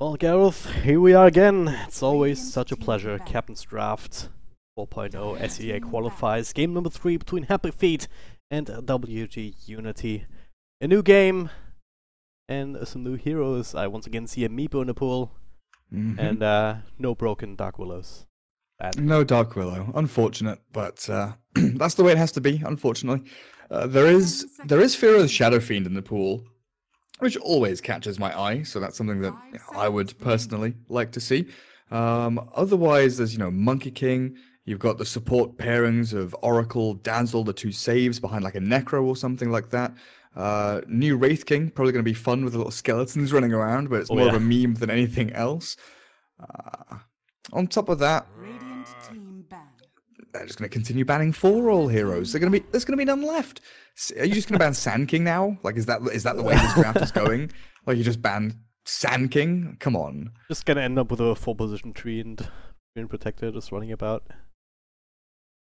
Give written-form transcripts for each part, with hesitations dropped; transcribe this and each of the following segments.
Well, Gareth, here we are again. It's always such a pleasure. Captain's Draft 4.0 SEA Qualifiers. Game number 3 between Happy Feet and WG.Unity. A new game and some new heroes. I once again see a Meepo in the pool. And no broken Dark Willows. Bad. No Dark Willow. Unfortunate, but that's the way it has to be, unfortunately. There is Fear's Shadow Fiend in the pool, which always catches my eye, so that's something that I would personally like to see. Otherwise, there's, Monkey King. You've got the support pairings of Oracle, Dazzle, the two saves behind like a Necro or something like that. New Wraith King, probably going to be fun with the little skeletons running around, but it's more of a meme than anything else. On top of that, they're just going to continue banning 4-roll heroes. There's going to be none left. Are you just going to ban Sand King now? Like, is that the way this draft is going? Like, you just ban Sand King? Come on. Just going to end up with a 4-position tree and being protected, just running about.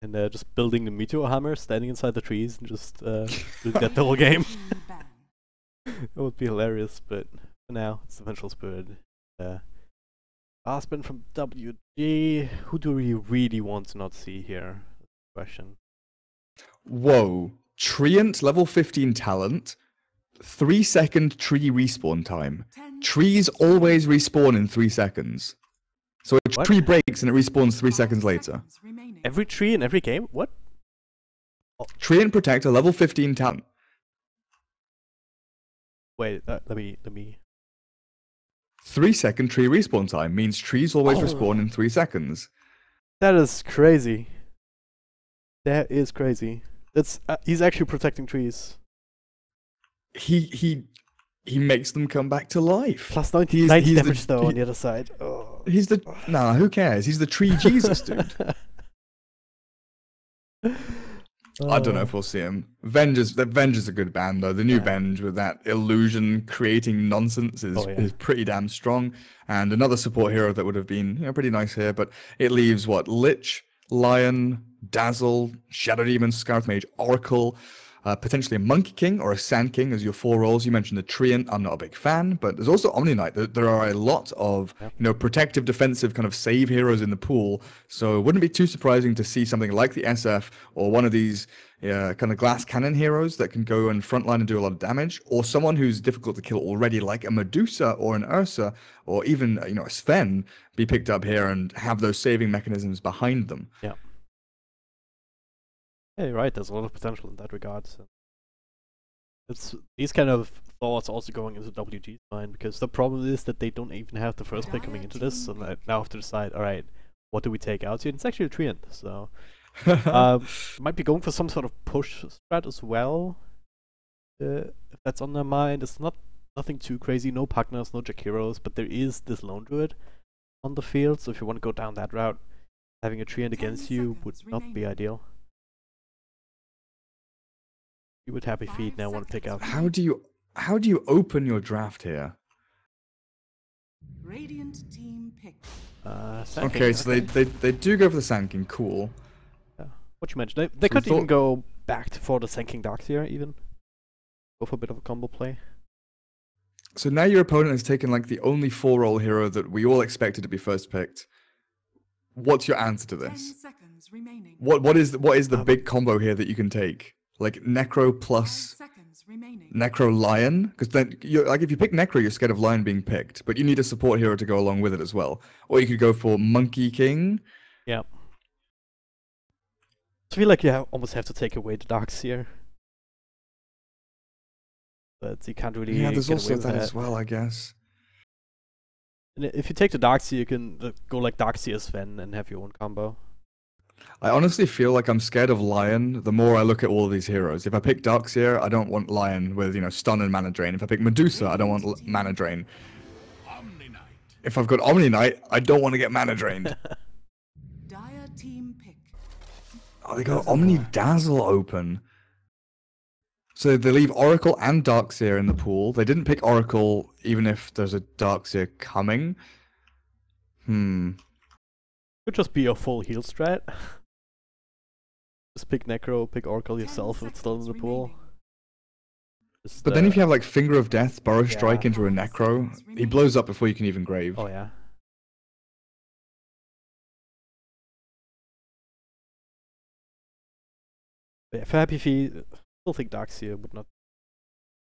And just building the meteor hammer, standing inside the trees, and just doing that the whole game. That would be hilarious, but for now, it's the Vengeful Spirit. Aspen from WG. Who do we really want to not see here? Question. Whoa. Treant, level 15 talent. 3-second tree respawn time. Trees always respawn in 3 seconds. So a tree breaks and it respawns 3 seconds later. Every tree in every game? What? Oh. Treant Protector, level 15 talent. Wait, let me... 3-second tree respawn time means trees always respawn in 3 seconds. That is crazy. That is crazy. That's he's actually protecting trees. He makes them come back to life. Plus 90 damage though on the other side. Oh. He's the who cares? He's the tree Jesus, dude. I don't know if we'll see him. Venge is a good band though. The new Venge with that illusion creating nonsense is pretty damn strong. And another support hero that would have been pretty nice here, but it leaves what? Lich, Lion, Dazzle, Shadow Demon, Scarlet Mage, Oracle, potentially a Monkey King or a Sand King as your 4 roles. You mentioned the Treant. I'm not a big fan, but there's also Omni Knight. There are a lot of protective, defensive kind of save heroes in the pool. So it wouldn't be too surprising to see something like the SF or one of these kind of glass cannon heroes that can go and frontline and do a lot of damage, or someone who's difficult to kill already, like a Medusa or an Ursa, or even a Sven, be picked up here and have those saving mechanisms behind them. Yeah. Yeah, you're right, there's a lot of potential in that regard. So it's these kind of thoughts also going into WG's mind, because the problem is that they don't even have the first pick coming into this, and they now have to decide, alright, what do we take out here? And it's actually a Treant, so might be going for some sort of push strat as well. If that's on their mind. It's nothing too crazy, no Pugnas, no Jakiros, but there is this Lone Druid on the field, so if you want to go down that route, having a Treant against you would not be ideal. You would Happy Feet now want to pick out. How do you open your draft here? Radiant team pick. Okay, so they do go for the Sand King. Cool. Yeah. What you mentioned, they could even go back for the Sand King Darkseer, even go for a bit of a combo play. So now your opponent has taken like the only 4-roll hero that we all expected to be first picked. What's your answer to this? 10 seconds remaining. What is the big combo here that you can take? Like Necro plus Necro Lion? Because then, if you pick Necro, you're scared of Lion being picked, but you need a support hero to go along with it as well. Or you could go for Monkey King. Yeah. I feel like you almost have to take away the Darkseer. But you can't really. Yeah, there's get also away with that as well, I guess. And if you take the Darkseer, you can go like Darkseer Sven and have your own combo. I honestly feel like I'm scared of Lion the more I look at all of these heroes. If I pick Darkseer, I don't want Lion with, stun and mana drain. If I pick Medusa, I don't want mana drain. If I've got Omni Knight, I don't want to get mana drained. Dire team pick. Oh, they got Omni Dazzle open. So they leave Oracle and Darkseer in the pool. They didn't pick Oracle even if there's a Darkseer coming. Could just be a full heal strat. Just pick Necro, pick Oracle yourself if it's still in the pool. Just, But then if you have like Finger of Death, Burrow Strike into a Necro, he blows up before you can even grave. Oh yeah. But yeah, for Happy Feet, I still think Darkseer would not be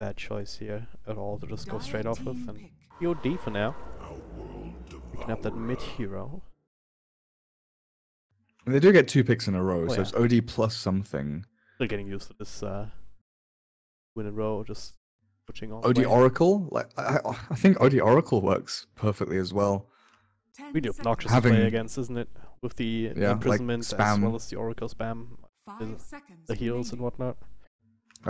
a bad choice here at all to just go straight off with. And POD for now. Picking up that mid hero. They do get 2 picks in a row, so it's OD plus something. Still getting used to this win in a row, just switching on. OD Oracle? Like I think OD Oracle works perfectly as well. Really obnoxious to play against, isn't it? With the imprisonment like spam. as well as the Oracle spam. The heals and whatnot.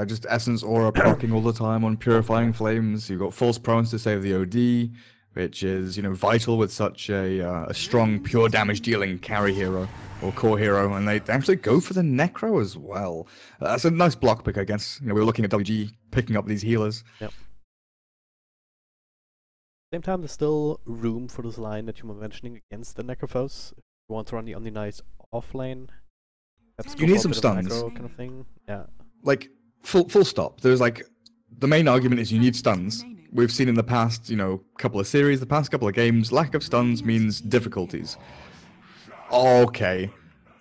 Just Essence Aura proccing all the time on Purifying Flames. You've got False Prowess to save the OD, which is, vital with such a strong pure damage dealing carry hero or core hero, and they actually go for the Necro as well. That's a nice block pick, I guess. We were looking at WG picking up these healers. Yep. Same time, there's still room for this line that you were mentioning against the Necrophos. If you want to run the Omni-Knight off lane, you need some stuns. Kind of thing. Yeah. Like full stop. There's like the main argument is you need stuns. We've seen in the past, couple of series, the past couple of games, lack of stuns means difficulties. Okay.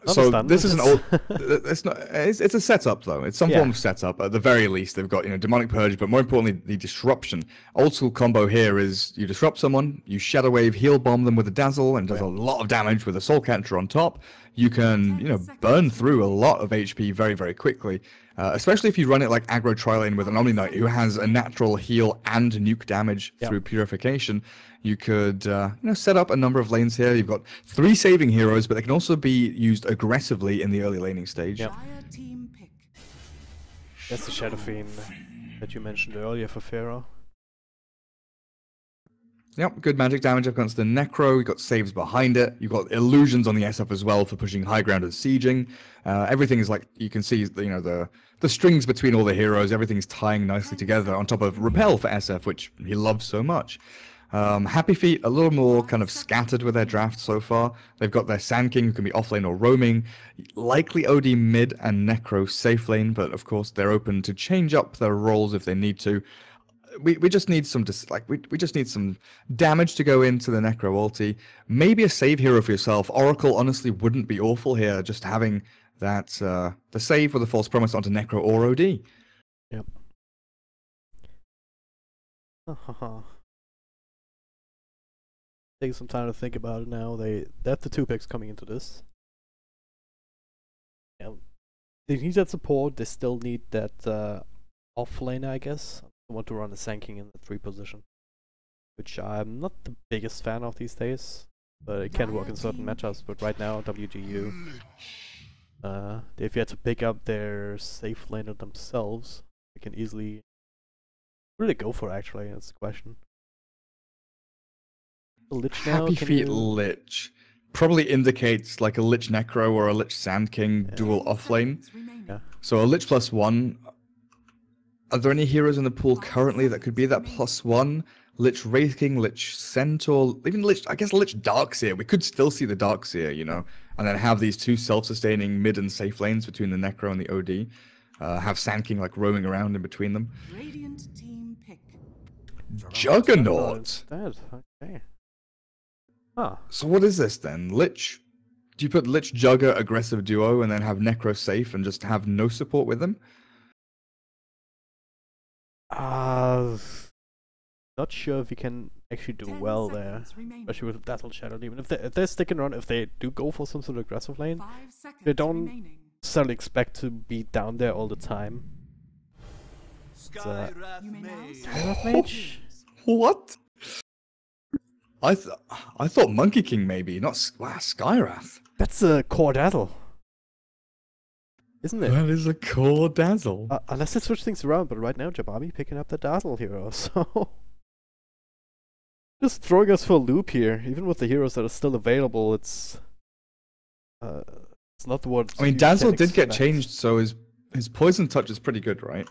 So this is an old. It's not. It's a setup though. It's some form of setup. At the very least, they've got demonic purge, but more importantly, the disruption. Old school combo here is you disrupt someone, you shadow wave, heal bomb them with a dazzle, and does a lot of damage with a soul catcher on top. You can burn through a lot of HP very very quickly, especially if you run it like aggro tri-lane with an Omni Knight who has a natural heal and nuke damage through purification. You could set up a number of lanes here. You've got 3 saving heroes, but they can also be used aggressively in the early laning stage. Yep. That's the Shadow Fiend that you mentioned earlier for Pharaoh. Yep, good magic damage up against the Necro. You've got saves behind it. You've got illusions on the SF as well for pushing high ground and sieging. Everything is like, you can see the strings between all the heroes. Everything's tying nicely together on top of Repel for SF, which he loves so much. Happy Feet, a little more kind of scattered with their draft so far. They've got their Sand King, who can be offlane or roaming. Likely OD mid and Necro safe lane, but of course they're open to change up their roles if they need to. We just need some we just need some damage to go into the Necro ulti. Maybe a save hero for yourself. Oracle honestly wouldn't be awful here, just having that the save with a false promise onto Necro or OD. Yep. Take some time to think about it now. They have the 2 picks coming into this. Yeah, they need that support. They still need that off laner, I guess. I want to run a Sand King in the 3 position, which I'm not the biggest fan of these days, but it can work in certain matchups. But right now, WG.U, if you had to pick up their safe laner themselves, they can easily really go for it, actually. That's the question. Lich now, Happy Feet Lich probably indicates like a Lich Necro or a Lich Sand King dual offlane. Yeah. So a Lich +1. Are there any heroes in the pool currently that could be that +1? Lich Wraith King, Lich Centaur, even Lich, I guess Lich Darkseer. We could still see the Darkseer, and then have these 2 self-sustaining mid and safe lanes between the Necro and the OD. Have Sand King like roaming around in between them. Radiant team pick. Juggernaut! Okay. Huh. So what is this then? Lich? Do you put Lich Jugger aggressive duo and then have Necro safe and just have no support with them? Not sure if you can actually do well there, especially with Dazzle Shadow Demon. If they're sticking around, if they do go for some sort of aggressive lane, they don't necessarily expect to be down there all the time. Skywrath Mage? What? I thought Monkey King maybe, not Skywrath. That's a core Dazzle, isn't it? That is a core Dazzle. Unless they switch things around, but right now Jabami picking up the Dazzle hero, so just throwing us for a loop here. Even with the heroes that are still available, it's not the word. I mean, Dazzle did get changed, so his Poison Touch is pretty good, right?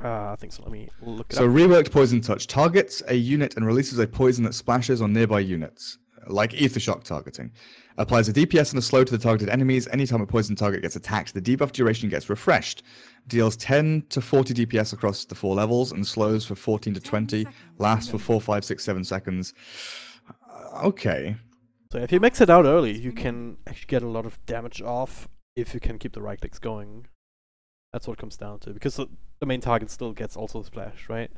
I think so. Let me look it up. So reworked Poison Touch targets a unit and releases a poison that splashes on nearby units. like Ether Shock targeting. Applies a DPS and a slow to the targeted enemies. Anytime a poison target gets attacked, the debuff duration gets refreshed. Deals 10 to 40 DPS across the 4 levels and slows for 14 to 20. Lasts for 4, 5, 6, 7 seconds. Okay. So if you mix it out early, you can actually get a lot of damage off if you can keep the right clicks going. That's what it comes down to, because the main target still gets also splash, right?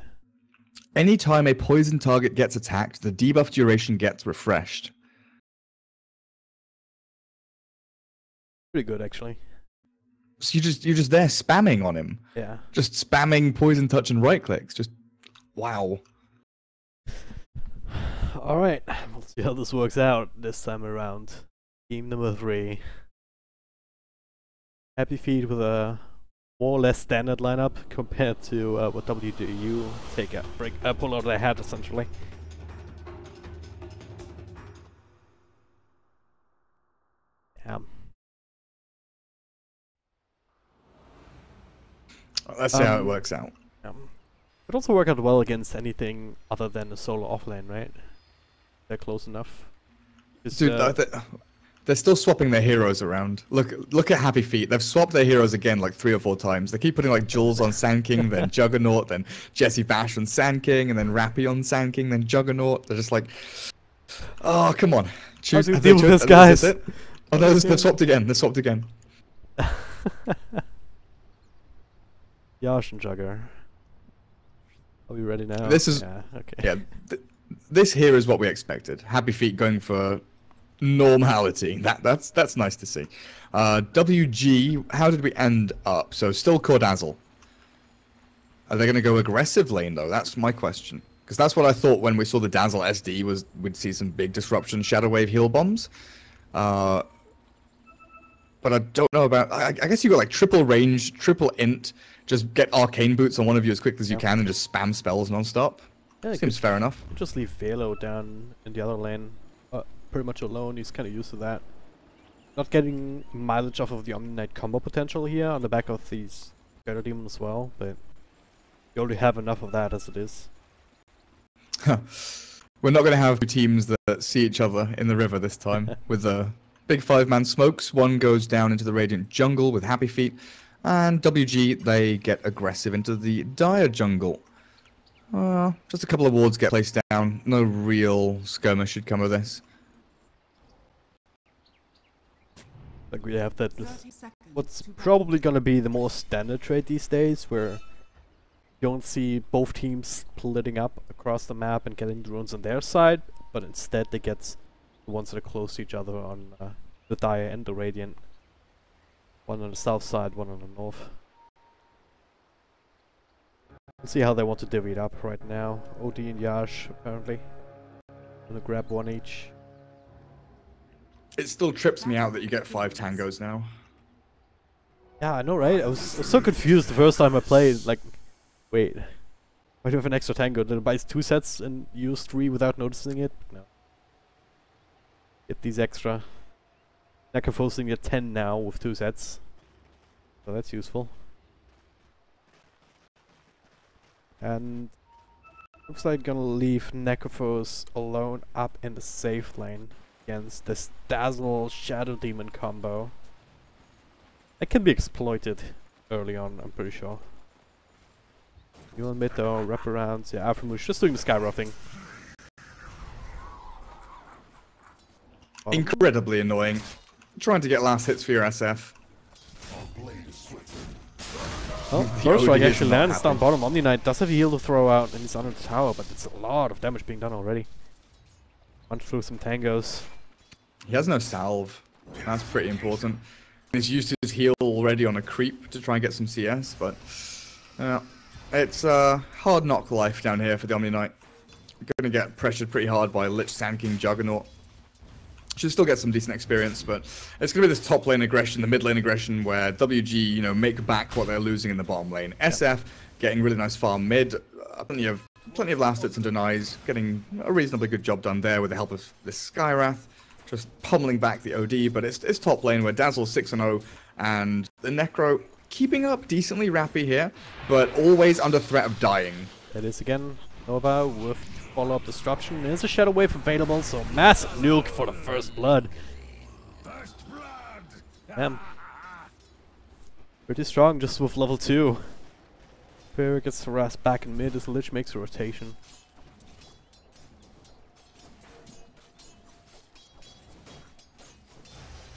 Anytime a poison target gets attacked, the debuff duration gets refreshed. Pretty good, actually. So you're just there spamming on him. Yeah. Just spamming poison touch and right clicks. Just wow. Alright, we'll see how this works out this time around. Team number 3. Happy Feet with a more or less standard lineup compared to what WG.U pull out of their hat, essentially. Damn. Let's see how it works out. It also work out well against anything other than a solo offlane, right? They're close enough. Dude, they're still swapping their heroes around. Look at Happy Feet. They've swapped their heroes again like 3 or 4 times. They keep putting like Jules on Sand King, then Juggernaut, then Jesse Bash on Sand King, and then Rappy on Sand King, then Juggernaut. They're just like, oh, come on. Choose. How do you deal with this, guys? Oh no, they've swapped again. They swapped again. Yash and Jugger. Are we ready now? This is this here is what we expected. Happy Feet going for normality. That's nice to see. WG, how did we end up? So still Core Dazzle. Are they going to go aggressive lane though? That's my question. Because that's what I thought when we saw the Dazzle SD was we'd see some big disruption, Shadow Wave, heal bombs. But I don't know about. I guess you got like triple range, triple int. Just get arcane boots on one of you as quick as you can and just spam spells non-stop. Yeah, seems fair enough. Just leave Velo down in the other lane, pretty much alone. He's kind of used to that. Not getting mileage off of the Omni Knight combo potential here on the back of these Shadow Demon as well, but you already have enough of that as it is. We're not going to have 2 teams that see each other in the river this time with the big 5-man smokes. One goes down into the Radiant Jungle with Happy Feet. And WG, they get aggressive into the Dire Jungle. Just a couple of wards get placed down. No real skirmish should come of this. Like we have that with what's probably going to be the more standard trade these days, where you don't see both teams splitting up across the map and getting drones on their side, but instead they get the ones that are close to each other on the Dire and the Radiant. One on the south side, one on the north. Let's see how they want to divvy it up right now. OD and Yash, apparently. Gonna grab one each. It still trips me out that you get 5 tangos now. Yeah, I know, right? I was so confused the first time I played. Like, wait. Why do you have an extra tango? Did I buy 2 sets and use 3 without noticing it? No. Get these extra. Necrophosing at 10 now with 2 sets. So that's useful. And looks like gonna leave Necrophos alone up in the safe lane against this Dazzle Shadow Demon combo. That can be exploited early on, I'm pretty sure. You on mid though, wraparounds, yeah, Aframush just doing the Skyrock thing. Incredibly annoying. Trying to get last hits for your SF. Oh, First Strike actually lands down bottom. Omni Knight does have a heal to throw out and he's under the tower, but it's a lot of damage being done already. Punch through some tangos. He has no salve. That's pretty important. He's used his heal already on a creep to try and get some CS, but it's hard knock life down here for the Omni Knight. Gonna get pressured pretty hard by Lich, Sand King, Juggernaut. Should still get some decent experience, but it's going to be this top lane aggression, the mid lane aggression, where WG, you know, make back what they're losing in the bottom lane. SF getting really nice farm mid, plenty of last hits and denies, getting a reasonably good job done there with the help of this Skywrath, just pummeling back the OD. But it's top lane where Dazzle's 6-0 and the Necro keeping up decently rappy here, but always under threat of dying. That is again Nova with follow-up disruption. There's a Shadow Wave available, so massive nuke for the first blood. Damn. Pretty strong just with level 2. Spirit gets harassed back in mid as Lich makes a rotation.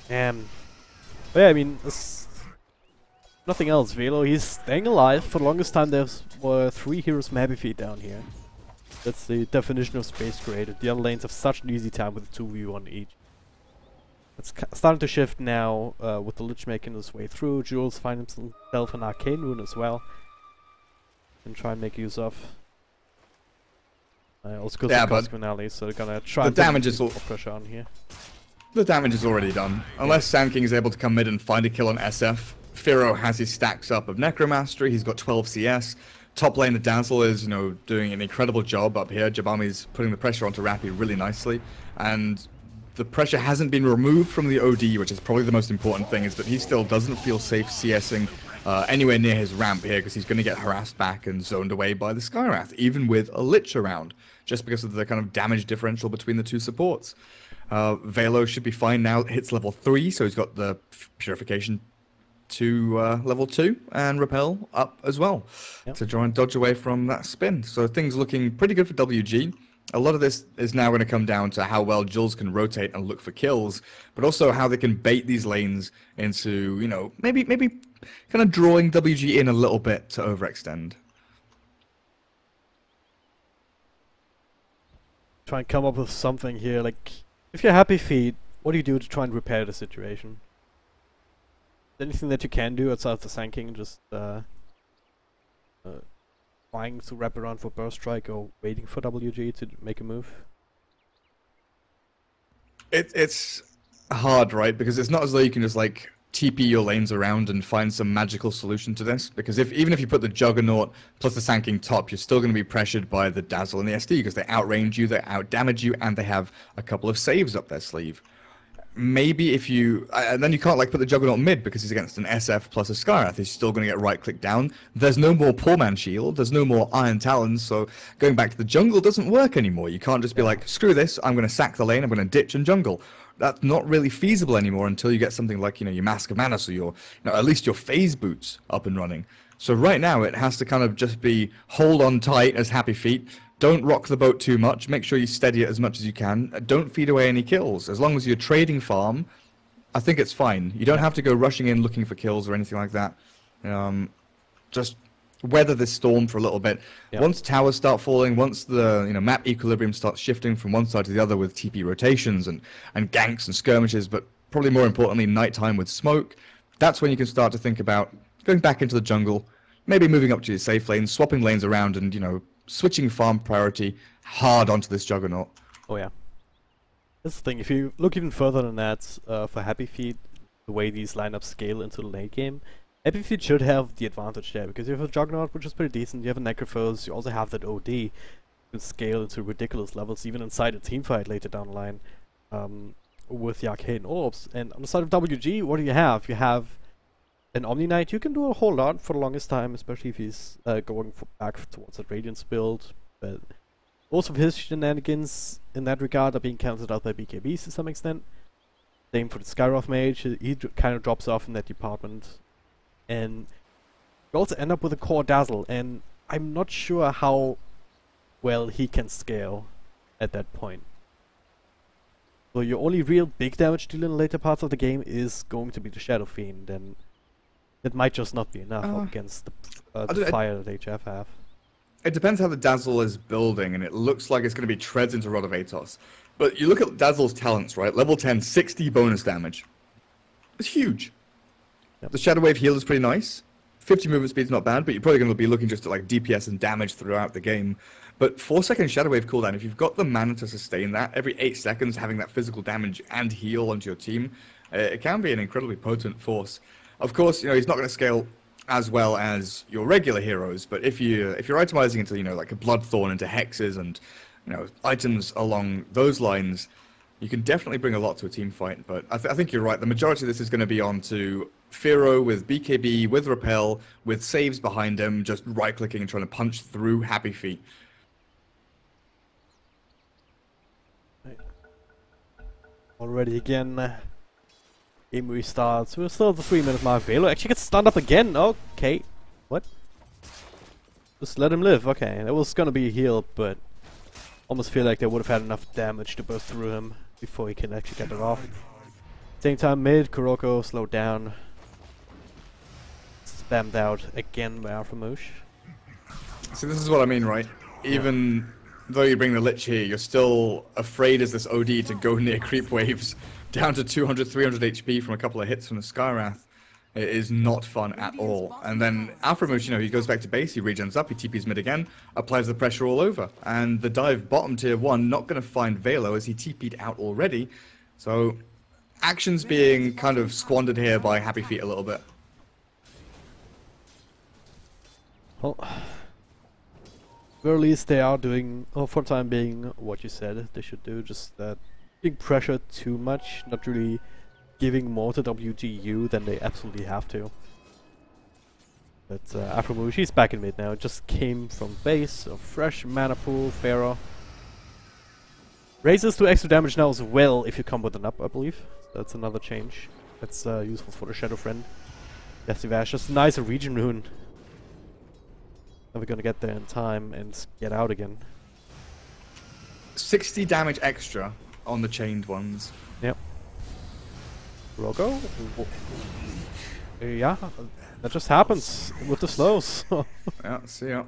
But yeah, I mean, nothing else. Velo, he's staying alive. For the longest time there were 3 heroes from Happy Feet down here. That's the definition of space created. The other lanes have such an easy time with 2v1 each. It's starting to shift now with the Lich making his way through. Jules finds himself an Arcane Rune as well. And try and make use of. Also goes to Cosmic Finale, so they're gonna try and put more pressure on here. The damage is already done. Unless Sand King is able to come mid and find a kill on SF, Firo has his stacks up of Necromastery. He's got 12 CS. Top lane, the Dazzle is, you know, doing an incredible job up here. Jabami's putting the pressure onto Rappy really nicely. And the pressure hasn't been removed from the OD, which is probably the most important thing, is that he still doesn't feel safe CSing anywhere near his ramp here, because he's going to get harassed back and zoned away by the Skywrath, even with a Lich around, just because of the kind of damage differential between the two supports. Velo should be fine now. Hits level 3, so he's got the Purification to level 2, and Repel up as well to try and dodge away from that spin. So things looking pretty good for WG. A lot of this is now going to come down to how well Jules can rotate and look for kills, but also how they can bait these lanes into, you know, maybe kind of drawing WG in a little bit to overextend. Try and come up with something here, like, if you're Happy Feet, what do you do to try and repair the situation? Anything that you can do outside of the Sand King, just trying to wrap around for Burst Strike or waiting for WG to make a move? It's hard, right? Because it's not as though you can just like TP your lanes around and find some magical solution to this. Because even if you put the Juggernaut plus the Sand King top, you're still going to be pressured by the Dazzle and the SD, because they outrange you, they outdamage you, and they have a couple of saves up their sleeve. Maybe if you... and then you can't like put the Juggernaut mid because he's against an SF plus a Skywrath. He's still going to get right-clicked down. There's no more Poor Man Shield. There's no more Iron Talons. So going back to the jungle doesn't work anymore. You can't just be like, screw this, I'm going to sack the lane, I'm going to ditch and jungle. That's not really feasible anymore until you get something like, you know, your Mask of Mana, so your, you know, at least your phase boots up and running. So right now it has to kind of just be hold on tight as Happy Feet. Don't rock the boat too much. Make sure you steady it as much as you can. Don't feed away any kills. As long as you're trading farm, I think it's fine. You don't have to go rushing in looking for kills or anything like that. Just weather this storm for a little bit. Yep. Once towers start falling, once the map equilibrium starts shifting from one side to the other with TP rotations and ganks and skirmishes, but probably more importantly nighttime with smoke, that's when you can start to think about going back into the jungle, maybe moving up to your safe lane, swapping lanes around, and switching farm priority hard onto this Juggernaut. Oh yeah. That's the thing, if you look even further than that, for Happy Feet, the way these lineups scale into the late game, Happy Feet should have the advantage there, because you have a Juggernaut, which is pretty decent, you have a Necrophos, you also have that OD, you can scale into ridiculous levels, even inside a teamfight later down the line, with the Arcane Orbs. And on the side of WG, what do you have? You have an Omni Knight. You can do a whole lot for the longest time, especially if he's going back towards that Radiance build, but most of his shenanigans in that regard are being cancelled out by BKBs to some extent. Same for the Skyroth Mage, he kind of drops off in that department. And you also end up with a core Dazzle, and I'm not sure how well he can scale at that point. So your only real big damage dealer in the later parts of the game is going to be the Shadow Fiend, and it might just not be enough up against the fire that HF have. It depends how the Dazzle is building, and it looks like it's going to be treads into Rod of Atos. But you look at Dazzle's talents, right? Level 10, 60 bonus damage. It's huge. Yep. The Shadow Wave heal is pretty nice. 50 movement speed is not bad, but you're probably going to be looking just at like DPS and damage throughout the game. But 4-second Shadow Wave cooldown, if you've got the mana to sustain that, every 8 seconds having that physical damage and heal onto your team, it can be an incredibly potent force. Of course, he's not going to scale as well as your regular heroes, but if you're itemizing into like a Bloodthorn, into hexes and items along those lines, you can definitely bring a lot to a team fight. But I think you're right. The majority of this is going to be on to Firo with BKB, with Repel, with saves behind him, just right-clicking and trying to punch through Happy Feet. Already again. Game restarts. We're still at the 3-minute mark. Velo actually gets stunned up again. Okay. What? Just let him live. Okay, that was gonna be a heal, but almost feel like they would have had enough damage to burst through him before he can actually get it off. Same time, mid, Kuroko slowed down. Spammed out again by Alphamoosh. So this is what I mean, right? Even though you bring the Lich here, you're still afraid as this OD to go near creep waves down to 200, 300 HP from a couple of hits from the Skywrath. It is not fun at all. And then Alphamoosh, you know, he goes back to base, he regens up, he TPs mid again, applies the pressure all over. And the dive bottom tier 1 not going to find Velo as he TP'd out already. So actions being kind of squandered here by Happy Feet a little bit. Well, at least they are doing, for the time being, what you said they should do. Just being pressured too much, not really giving more to WG.U than they absolutely have to. But Afromoosh, he's back in mid now. Just came from base, a fresh mana pool, Pharaoh. Raises to extra damage now as well if you come with an up, I believe. That's another change. That's useful for the Shadow Friend. Yasivash, just nice regen rune. And we're gonna get there in time and get out again. 60 damage extra on the chained ones. Yep. Rogo? Yeah, that just happens with the slows. Yeah, see ya.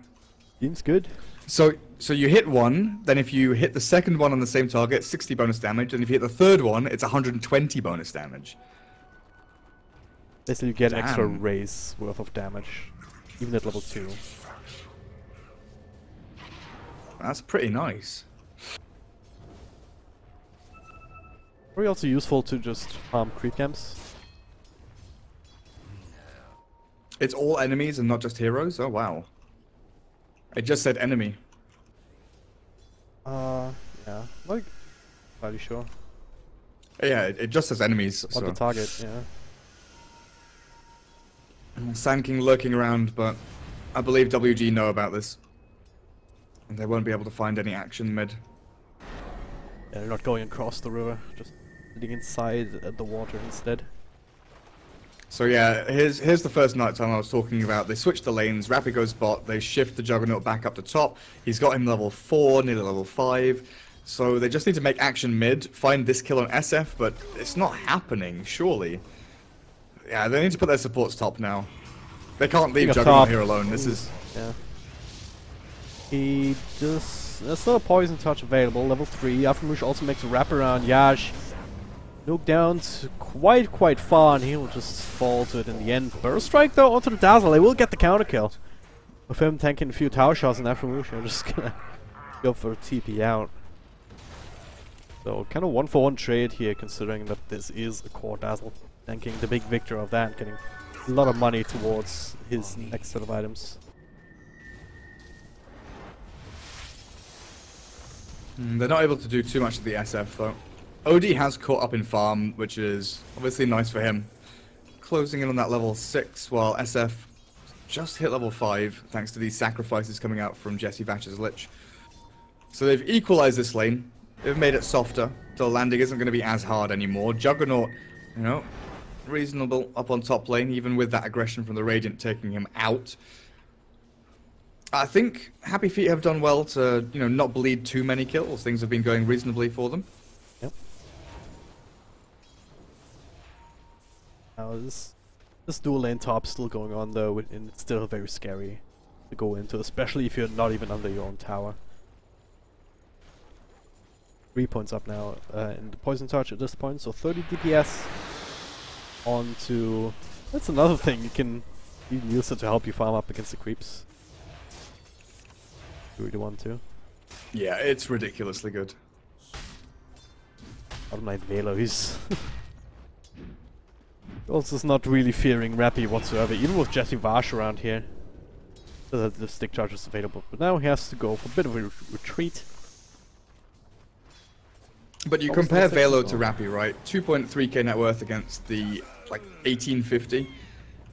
Seems good. So you hit one, then if you hit the second one on the same target, 60 bonus damage, and if you hit the third one, it's 120 bonus damage. Basically you get an extra raise worth of damage, even at level 2. That's pretty nice. Probably also useful to just farm creep camps. It's all enemies and not just heroes? Oh wow. It just said enemy. Yeah, like, fairly sure. Yeah, it just says enemies. On the target, yeah. Sand King lurking around, but I believe WG know about this. And they won't be able to find any action mid. Yeah, they're not going across the river, just sitting inside the water instead. So yeah, here's the first night time I was talking about. They switch the lanes, Rappy goes bot, they shift the Juggernaut back up to top. He's got him level 4, nearly level 5. So they just need to make action mid, find this kill on SF, but it's not happening, surely. Yeah, they need to put their supports top now. They can't leave Juggernaut here alone, this is... Yeah. He just... There's still a Poison Touch available, level 3. Aftermush also makes a wraparound. Yash nuked down to quite far, and he'll just fall to it in the end. Burst Strike though onto the Dazzle, they will get the counter kill. With him tanking a few tower shots and Aftermush are just gonna go for a TP out. So kind of 1-for-1 trade here, considering that this is a core Dazzle. Tanking the big victor of that, getting a lot of money towards his next set of items. They're not able to do too much of the SF though. OD has caught up in farm, which is obviously nice for him. Closing in on that level 6, while SF just hit level 5, thanks to these sacrifices coming out from Jesse Vash's Lich. So they've equalized this lane, they've made it softer, so landing isn't going to be as hard anymore. Juggernaut, you know, reasonable up on top lane, even with that aggression from the Radiant taking him out. I think Happy Feet have done well to, you know, not bleed too many kills. Things have been going reasonably for them. Yep. Now this dual lane top still going on though, and it's still very scary to go into, especially if you're not even under your own tower. 3 points up now in the Poison Touch at this point, so 30 DPS onto... That's another thing, you can use it to help you farm up against the creeps. You really want to. Yeah, it's ridiculously good. Out of my Velo, he's... also is not really fearing Rappy whatsoever, even with Jesse Vash around here. The stick charge is available, but now he has to go for a bit of a retreat. But you compare Velo to Rappy, right? 2.3k net worth against the, like, 1850.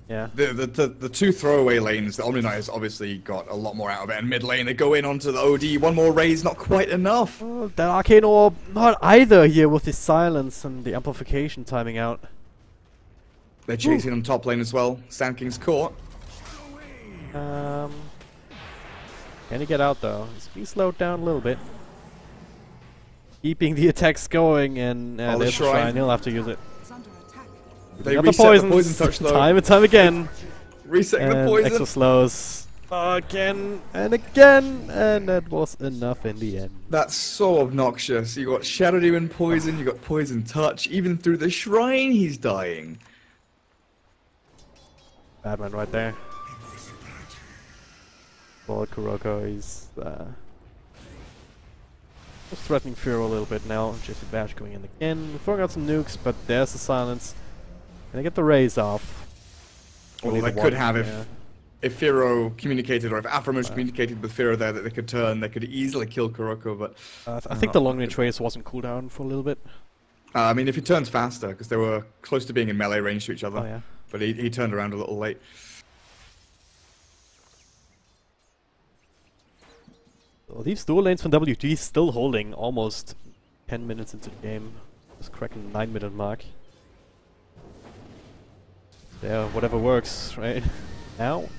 Yeah. The two throwaway lanes, the Omni Knight has obviously got a lot more out of it, and mid lane they go in onto the OD. One more raise, not quite enough. Oh, the Arcane Orb, not either here with the silence and the amplification timing out. They're chasing on top lane as well. Sand King's caught. Can he get out though? He's being slowed down a little bit. Keeping the attacks going, and there's the shrine. He'll have to use it. Is under attack. They reset the poison touch though. Time and time again. Resetting the poison. Extra slows. Again and again, and that was enough in the end. That's so obnoxious. You got Shadow Demon poison, you got poison touch. Even through the shrine, he's dying. Bad man right there. Well, Kuroko is just threatening Furo a little bit now. Jesse Bash going in again, throwing out some nukes, but there's the silence. And they get the raise off. Well, they could have if Firo communicated, or if Aphromosh communicated with Firo there that they could turn, they could easily kill Kuroko, but... I think the long range raise wasn't cooldown for a little bit. I mean, if he turns faster, because they were close to being in melee range to each other. Oh, yeah. But he turned around a little late. Well, these dual lanes from WG still holding almost 10 minutes into the game. Just cracking the 9-minute mark. Yeah, whatever works, right? Now,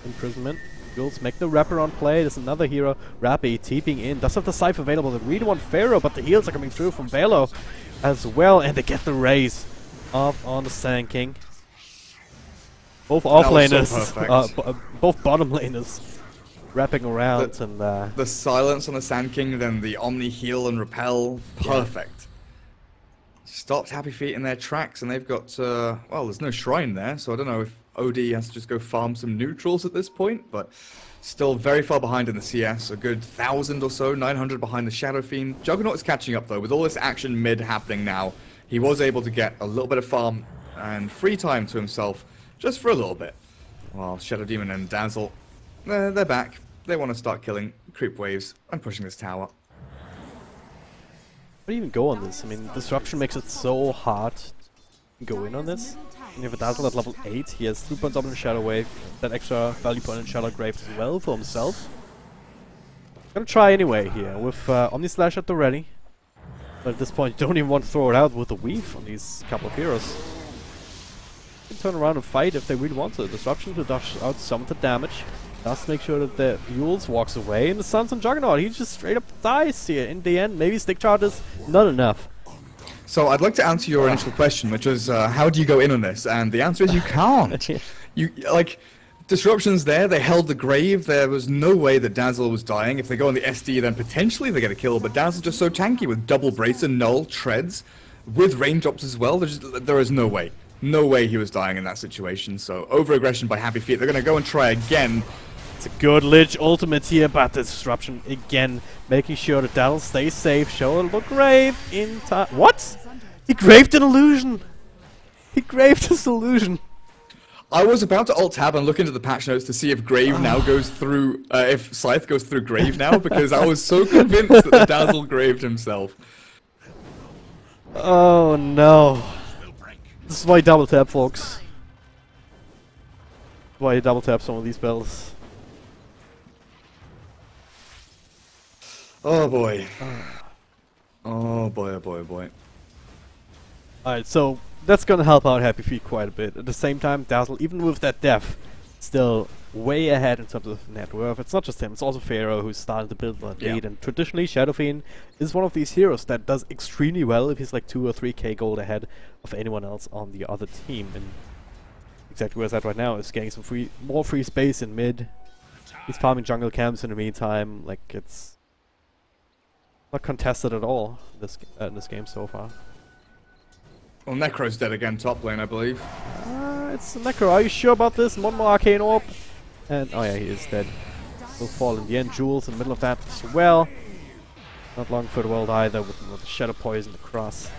imprisonment. Jules make the wraparound play. There's another hero, Rappy, TPing in. Does have the Scythe available. They really want Pharaoh, but the heals are coming through from Velo as well. And they get the raise off on the Sand King. Both off laners, so both bottom laners wrapping around. The silence on the Sand King, then the Omni heal and repel. Perfect. Yeah. Stopped Happy Feet in their tracks, and they've got, well, there's no shrine there, so I don't know if OD has to just go farm some neutrals at this point, but still very far behind in the CS, a good 1,000 or so, 900 behind the Shadow Fiend. Juggernaut is catching up, though, with all this action mid happening now. He was able to get a little bit of farm and free time to himself, just for a little bit. While Shadow Demon and Dazzle, they're back. They want to start killing creep waves and pushing this tower. How do you even go on this? I mean, Disruption makes it so hard to go in on this. And you have a Dazzle at level 8, he has 2 points up in Shadow Wave, that extra value point in Shadow Grave as well for himself. Gonna try anyway here, with Omni Slash at the ready. But at this point you don't even want to throw it out with a weave on these couple of heroes. You can turn around and fight if they really want to. Disruption to dodge out some of the damage. Does make sure that the Yules walks away, and the Suns on Juggernaut, he just straight up dies here in the end. Maybe stick charges, not enough. So I'd like to answer your initial question, which was, how do you go in on this? And the answer is you can't. Disruption's there, they held the grave, there was no way that Dazzle was dying. If they go on the SD, then potentially they get a kill, but Dazzle's just so tanky with double brace and null, treads, with raindrops as well, there is no way. No way he was dying in that situation, so over-aggression by Happy Feet. They're going to go and try again. It's a good Lich ultimate here, but the Disruption again, making sure that Dazzle stays safe. Show a little grave in time. What? He graved an illusion! He graved his illusion! I was about to alt-tab and look into the patch notes to see if Grave now goes through, if Scythe goes through Grave now, because I was so convinced that the Dazzle graved himself. Oh no. This is why you double tap, folks. Why you double tap some of these spells. Oh boy. Oh boy, oh boy, oh boy. Alright, so that's gonna help out Happy Feet quite a bit. At the same time, Dazzle, even with that death, still way ahead in terms of net worth. It's not just him, it's also Pharaoh who's starting to build that lead. And traditionally, Shadow Fiend is one of these heroes that does extremely well if he's like 2 or 3k gold ahead of anyone else on the other team. And exactly where he's at right now is getting some more free space in mid. He's farming jungle camps in the meantime. Like, it's not contested at all in this game so far. Well, Necro's dead again, top lane, I believe. It's Necro. Are you sure about this? One more Arcane Orb. And, oh yeah, he is dead. Will fall in the end. Jules in the middle of that as well. Not long for the world either, with the Shadow Poison across.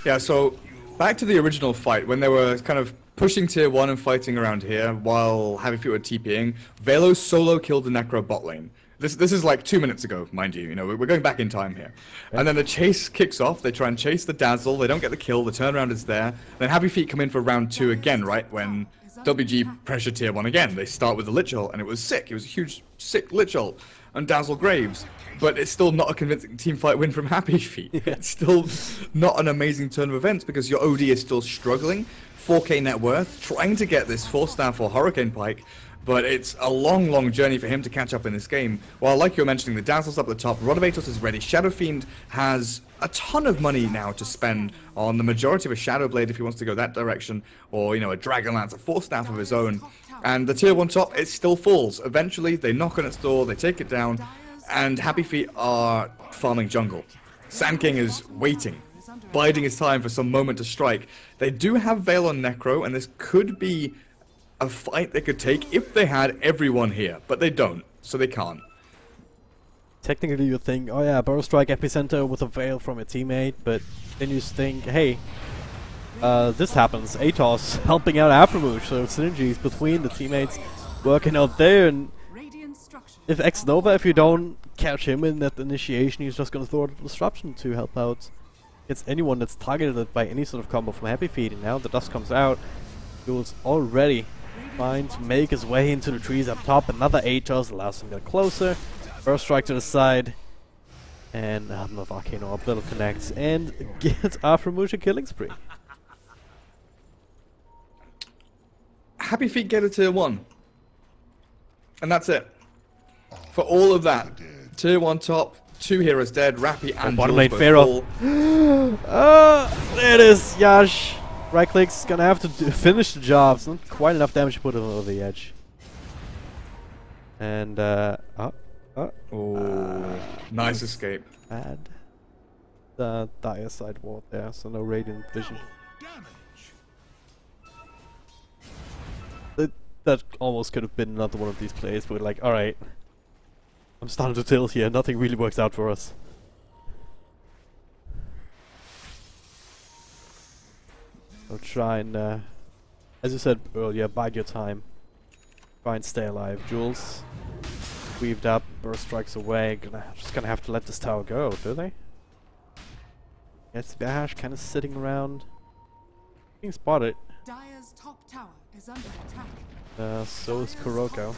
Yeah, so back to the original fight, when they were kind of pushing tier 1 and fighting around here, while Happy Feet were TPing, Velo solo killed the Necro bot lane. This is like 2 minutes ago, mind you. You know, we're going back in time here. And then the chase kicks off. They try and chase the Dazzle. They don't get the kill. The turnaround is there. Then Happy Feet come in for round 2 again, right? When WG pressure tier 1 again. They start with the Lich Ult, and it was sick. It was a huge, sick Lich Ult and Dazzle Graves. But it's still not a convincing team fight win from Happy Feet. It's still not an amazing turn of events because your OD is still struggling. 4k net worth, trying to get this 4-staff or Hurricane Pike. But it's a long, long journey for him to catch up in this game. While, like you were mentioning, the Dazzle's up at the top, Rodovatos is ready. Shadow Fiend has a ton of money now to spend on the majority of a Shadow Blade if he wants to go that direction, or, you know, a Dragonlance, a 4-staff of his own. And the tier 1 top, it still falls. Eventually, they knock on its door, they take it down, and Happy Feet are farming jungle. Sand King is waiting, biding his time for some moment to strike. They do have Veil on Necro, and this could be a fight they could take if they had everyone here, but they don't, so they can't. Technically you think, oh yeah, Burrow Strike Epicenter with a Veil from a teammate, but then you think, hey, this happens. Atos helping out Afromush, so synergies between the teammates working out there, and if X-Nova, if you don't catch him in that initiation, he's just gonna throw out a disruption to help out against anyone that's targeted by any sort of combo from Happy Feet, and now the dust comes out. Jules already trying to make his way into the trees up top. Another Atos allows him to get closer. First strike to the side. And the Volcano up, little connects, and gets Afromush a killing spree. Happy Feet get a tier 1. And that's it. For all of that, tier 1 top, 2 heroes dead, Rappy and bottom Jules lane Pharaoh. There it is, Yash. Right click's gonna have to finish the job. It's not quite enough damage to put him over the edge. And nice escape. Bad. The dire side ward there, so no radiant vision. That almost could have been another one of these plays where like, alright, I'm starting to tilt here, nothing really works out for us. So try and, as you said earlier, bide your time. Try and stay alive. Jules, weaved up, burst strikes away. Just gonna have to let this tower go, do they? Yes, Bahash kind of sitting around. Being spotted. Dire's top tower is under attack. So is Kuroko.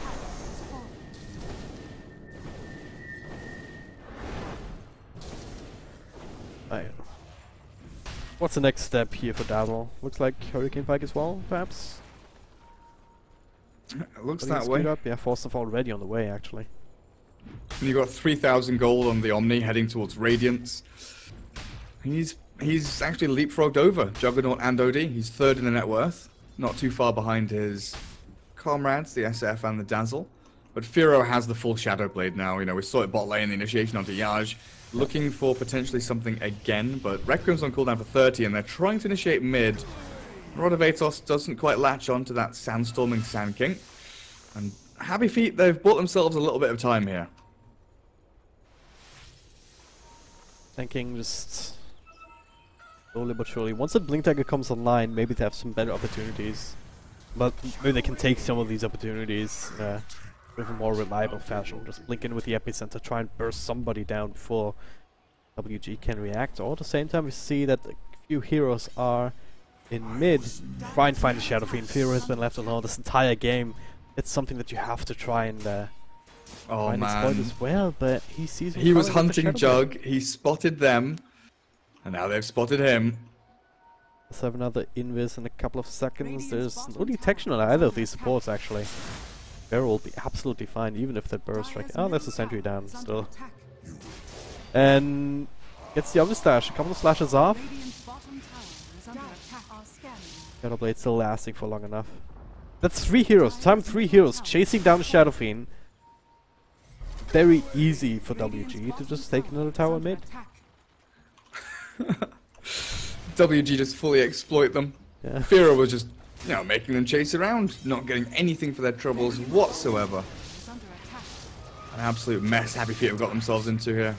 What's the next step here for Dazzle? Looks like Hurricane Pike as well, perhaps? It looks that way. Up? Yeah, Force already on the way, actually. And you got 3,000 gold on the Omni heading towards Radiance. He's actually leapfrogged over Juggernaut and OD. He's 3rd in the net worth. Not too far behind his comrades, the SF and the Dazzle. But Firo has the full Shadow Blade now. You know, we saw it bot lane, the initiation onto Yaj. Looking for potentially something again, but Requiem's on cooldown for 30, and they're trying to initiate mid. Rodovatos doesn't quite latch onto that Sandstorming Sand King. And Happy Feet, they've bought themselves a little bit of time here. Sand King just slowly but surely. Once the Blink Dagger comes online, maybe they have some better opportunities. But maybe they can take some of these opportunities with a more reliable fashion. Just blink in with the Epicenter, try and burst somebody down before WG can react. Or at the same time we see that a few heroes are in mid. Try and find the Shadow Fiend. Firo has been left alone this entire game. It's something that you have to try and exploit as well, but he sees he was hunting Jug, he spotted them, and now they've spotted him. Let's have another invis in a couple of seconds. There's no detection on either of these supports actually. Barrow will be absolutely fine, even if that burst strike. Oh, there's a sentry down still. And gets the other slash. A couple of slashes off. Shadow Blade still lasting for long enough. That's 3 heroes. Time 3 heroes chasing down the Shadow Fiend. Very easy for WG to just take another tower mid. WG just fully exploit them. Yeah. Firo was just, you know, making them chase around, not getting anything for their troubles whatsoever. An absolute mess Happy Feet have got themselves into here.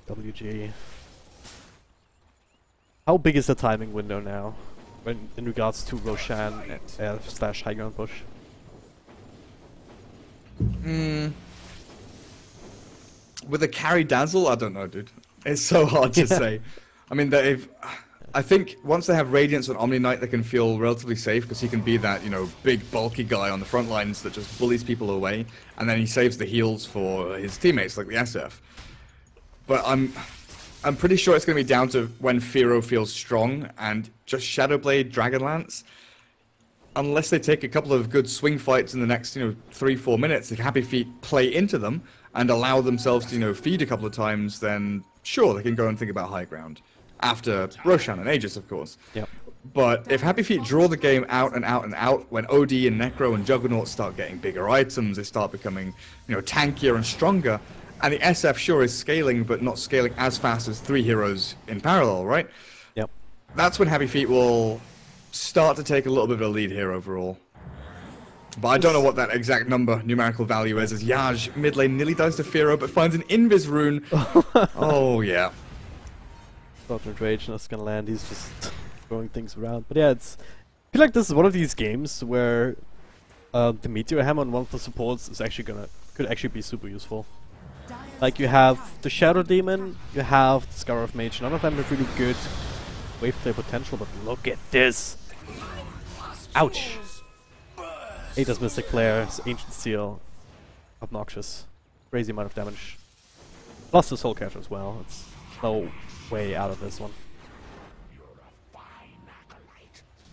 WG. How big is the timing window now? in regards to Roshan slash high ground push. With a carry dazzle, I don't know, dude. It's so hard to say. I mean, I think once they have Radiance on Omni Knight, they can feel relatively safe because he can be that, you know, big bulky guy on the front lines that just bullies people away, and then he saves the heals for his teammates like the SF. But I'm pretty sure it's going to be down to when Firo feels strong and just Shadowblade, Dragonlance. Unless they take a couple of good swing fights in the next, 3-4 minutes, the Happy Feet play into them and allow themselves to, feed a couple of times, then sure, they can go and think about high ground. After Roshan and Aegis, of course. Yep. But if Happy Feet draw the game out and out and out, when OD and Necro and Juggernaut start getting bigger items, they start becoming, tankier and stronger, and the SF sure is scaling, but not scaling as fast as 3 heroes in parallel, right? Yep. That's when Happy Feet will start to take a little bit of a lead here overall. But I don't know what that exact numerical value is, as Yaj mid lane nearly dies to Firo, but finds an Invis rune. Oh, yeah. Ultimate Rage, that's gonna land, he's just throwing things around. But yeah, I feel like this is one of these games where the Meteor Hammer on one of the supports is could actually be super useful. Like, you have the Shadow Demon, you have the Scar of Mage, none of them have really good wave play potential, but look at this! Ouch! Ada's Mystic Flare, Ancient Seal, obnoxious. Crazy amount of damage. Plus the Soul Catcher as well, it's no way out of this one.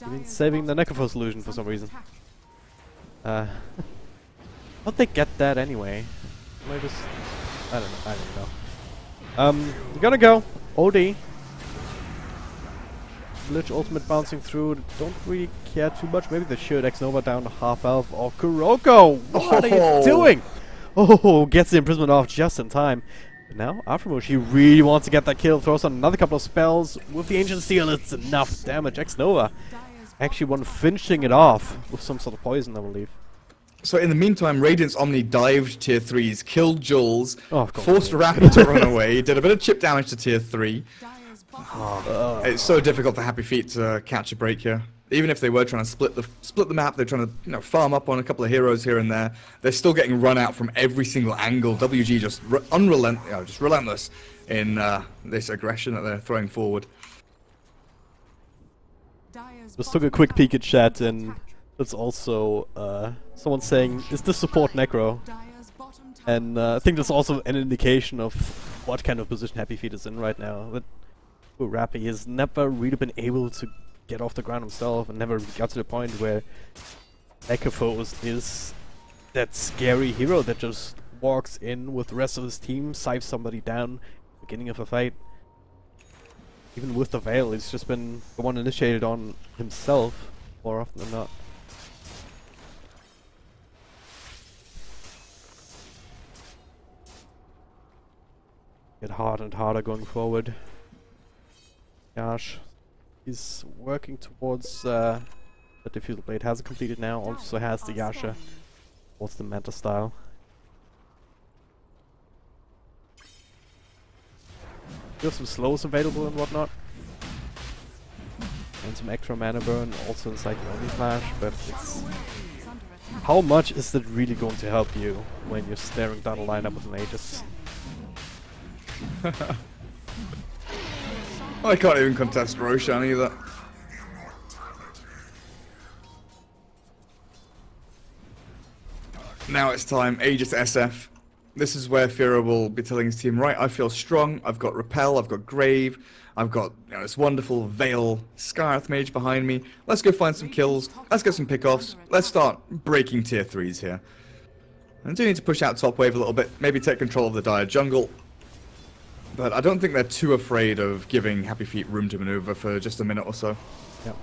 Even saving the Necrophos solution for some reason. How'd they get that anyway? I don't know. We're gonna go. OD. Lich ultimate bouncing through. Don't really care too much. Maybe they should. X-Nova down to half health. Or Kuroko! What are you doing? Oh, gets the imprisonment off just in time. But now, Aftermush, he really wants to get that kill. Throws on another couple of spells. With the Ancient Seal, it's enough damage. X-Nova actually one finishing it off with some sort of poison, I believe. So in the meantime, Radiant's Omni dived tier 3s, killed Jules, Oh, forced Rapid to run away, did a bit of chip damage to tier 3. It's so difficult for Happy Feet to catch a break here. Even if they were trying to split the map, they're trying to farm up on a couple of heroes here and there. They're still getting run out from every single angle. WG just just relentless in this aggression that they're throwing forward. Just took a quick peek at chat, and that's also someone saying, "Is this support Necro?" And I think that's also an indication of what kind of position Happy Feet is in right now. That Rappy has never really been able to get off the ground himself, and never got to the point where Necrophos is that scary hero that just walks in with the rest of his team, scythes somebody down at the beginning of a fight. Even with the Veil, he's just been the one initiated on himself more often than not. Get harder and harder going forward. Gosh, he's working towards the Diffusal Blade. Has it completed now? Also has the Yasha. What's the meta style? You have some slows available and whatnot. And some extra mana burn also inside the Omni Flash, but it's... How much is that really going to help you when you're staring down a lineup with an Aegis? I can't even contest Roshan either. Now it's time, Aegis SF. This is where Firo will be telling his team, right, I feel strong, I've got Repel, I've got Grave, I've got this wonderful Veil Scarth Mage behind me. Let's go find some kills, let's get some pickoffs, let's start breaking tier 3s here. I do need to push out top wave a little bit, maybe take control of the Dire jungle. But I don't think they're too afraid of giving Happy Feet room to maneuver for just a minute or so. Yep.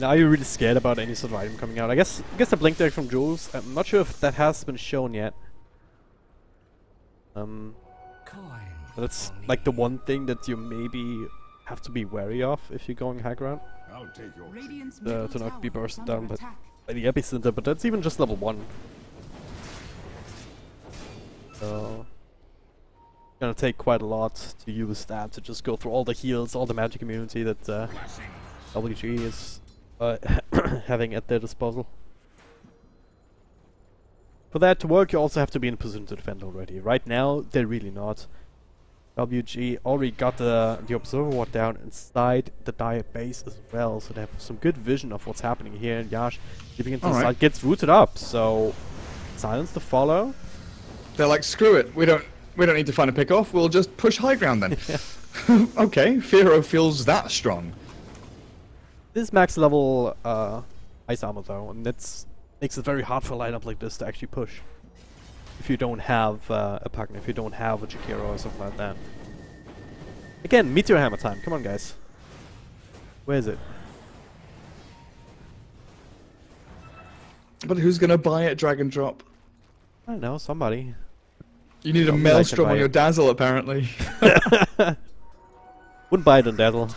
Are you really scared about any sort of item coming out? I guess the Blink Deck from Jules. I'm not sure if that has been shown yet. That's like the one thing that you maybe have to be wary of if you're going high ground. To not be bursted down by the epicenter, but that's even just level 1. So gonna take quite a lot to use that, to just go through all the heals, all the magic immunity that WG is having at their disposal. For that to work, you also have to be in position to defend already. Right now, they're really not. WG already got the observer ward down inside the dire base as well, so they have some good vision of what's happening here. And Yash, keeping into the side, gets rooted up. So silence to follow. They're like, screw it. We don't need to find a pick off. We'll just push high ground then. Okay, Firo feels that strong. This is max level ice armor though, and that's makes it very hard for a lineup like this to actually push. If you don't have a partner, if you don't have a Jakiro or something like that. Again, Meteor Hammer time. Come on, guys. Where is it? But who's gonna buy it, Drag and Drop? I don't know, somebody. You need a Maelstrom on your Dazzle, apparently. Wouldn't buy it on Dazzle. I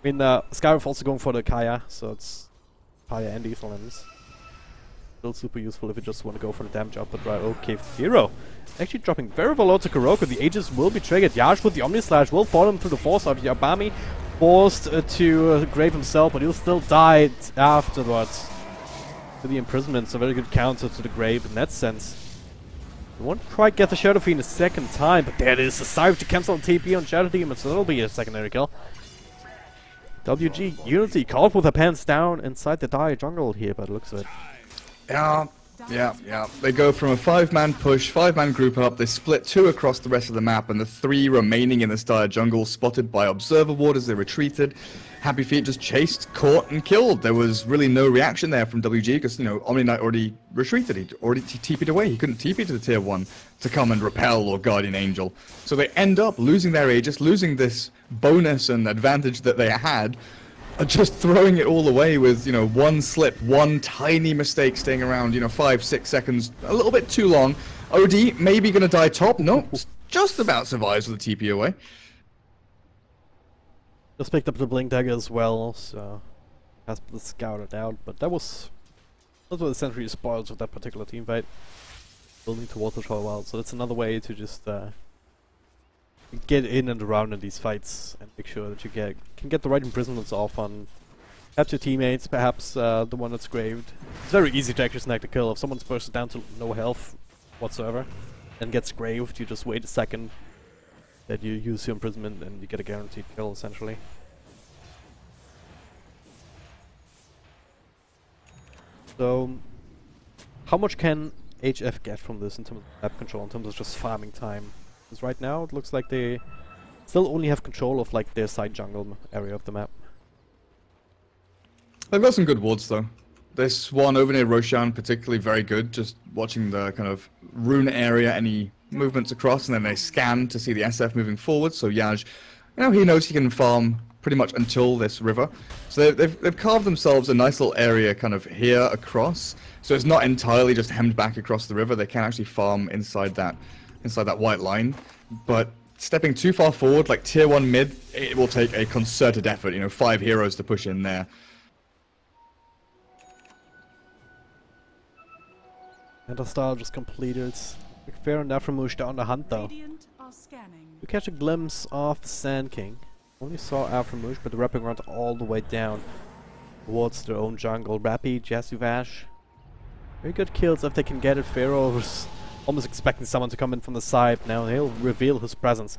mean, Skyriff also going for the Kaya, so it's Kaya and Lethal Ends. Still super useful if you just want to go for the damage output, right? Okay, Firo actually dropping very low to Kuroko. The Aegis will be triggered. Yash with the Omni Slash will fall him through the force out. Yabami forced to grave himself, but he'll still die afterwards. To the imprisonment, so very good counter to the grave in that sense. We won't quite get the Shadow Fiend a second time, but there it is. A Scythe to cancel the TP on Shadow Demon, so that'll be a secondary kill. WG.Unity caught with her pants down inside the dire jungle here, by the looks of it. Yeah. They go from a 5-man push, 5-man group up, they split 2 across the rest of the map, and the 3 remaining in this dire jungle spotted by Observer Ward as they retreated. Happy Feet just chased, caught, and killed. There was really no reaction there from WG because, you know, Omni Knight already retreated. He already TP'd away. He couldn't TP to the tier 1 to come and repel or Guardian Angel. So they end up losing their Aegis, losing this bonus and advantage that they had, just throwing it all away with, you know, one slip, one tiny mistake staying around, you know, 5-6 seconds, a little bit too long. OD maybe going to die top. Nope, just about survives with the TP away. Just picked up the Blink Dagger as well, so has been scouted out, but that was essentially spoils with that particular team fight. Building towards it for a while, so that's another way to just get in and around in these fights and make sure that you can get the right imprisonments off on perhaps your teammates, perhaps the one that's graved. It's very easy to actually snag the kill. If someone's bursted down to no health whatsoever and gets graved, you just wait a second, that you use your imprisonment and you get a guaranteed kill essentially. So how much can HF get from this in terms of map control, in terms of just farming time? Because right now it looks like they still only have control of like their side jungle area of the map. They've got some good wards though. This one over near Roshan particularly very good, just watching the kind of rune area, any movements across, and then they scan to see the SF moving forward. So Yaj, you know, he knows he can farm pretty much until this river. So they've carved themselves a nice little area kind of here across. So it's not entirely just hemmed back across the river. They can actually farm inside that white line. But stepping too far forward, like tier 1 mid, it will take a concerted effort. You know, 5 heroes to push in there. Star just completed. Fair and Aframush down the hunt though. You catch a glimpse of the Sand King. Only saw Aframush, but they're wrapping around all the way down towards their own jungle. Rappy, Jasuvash. Very good kills if they can get it. Pharaoh was almost expecting someone to come in from the side. Now he'll reveal his presence.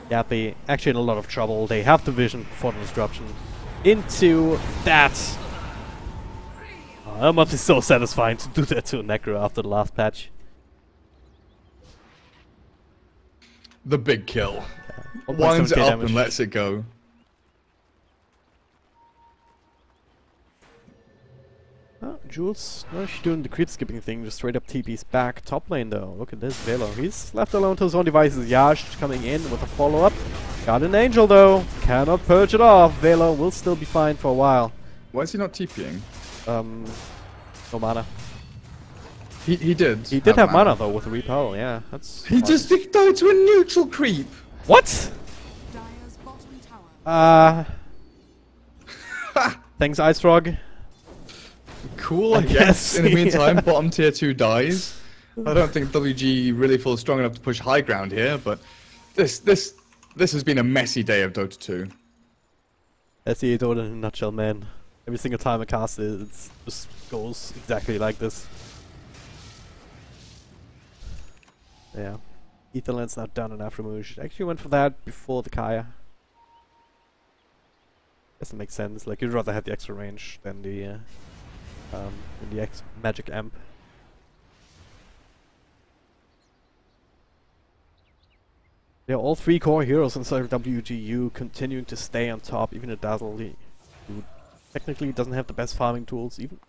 Yappy actually in a lot of trouble. They have the vision for the disruption into that. That must be so satisfying to do that to a Necro after the last patch. The big kill. Yeah. Winds it up and lets it go. Jules, no, she's doing the creep skipping thing, just straight up TP's back. Top lane though, look at this Velo. He's left alone to his own devices. Yash coming in with a follow-up. Got an Angel though, cannot purge it off. Velo will still be fine for a while. Why is he not TPing? No mana. He did. He did have mana though with the repel, yeah. That's he fine. Just died to a neutral creep. What? Thanks, Ice Frog. Cool, I guess. In the meantime, yeah. bottom tier 2 dies. I don't think WG really feels strong enough to push high ground here, but this has been a messy day of Dota 2. That's the Dota in a nutshell, man. Every single time I cast it, it just goes exactly like this. Yeah. Etherland's not done enough Remouche. Actually went for that before the Kaya. Doesn't make sense. Like, you'd rather have the extra range than the magic amp. Yeah, all three core heroes inside of WG.U continuing to stay on top. Even a Dazzle, who technically doesn't have the best farming tools. Even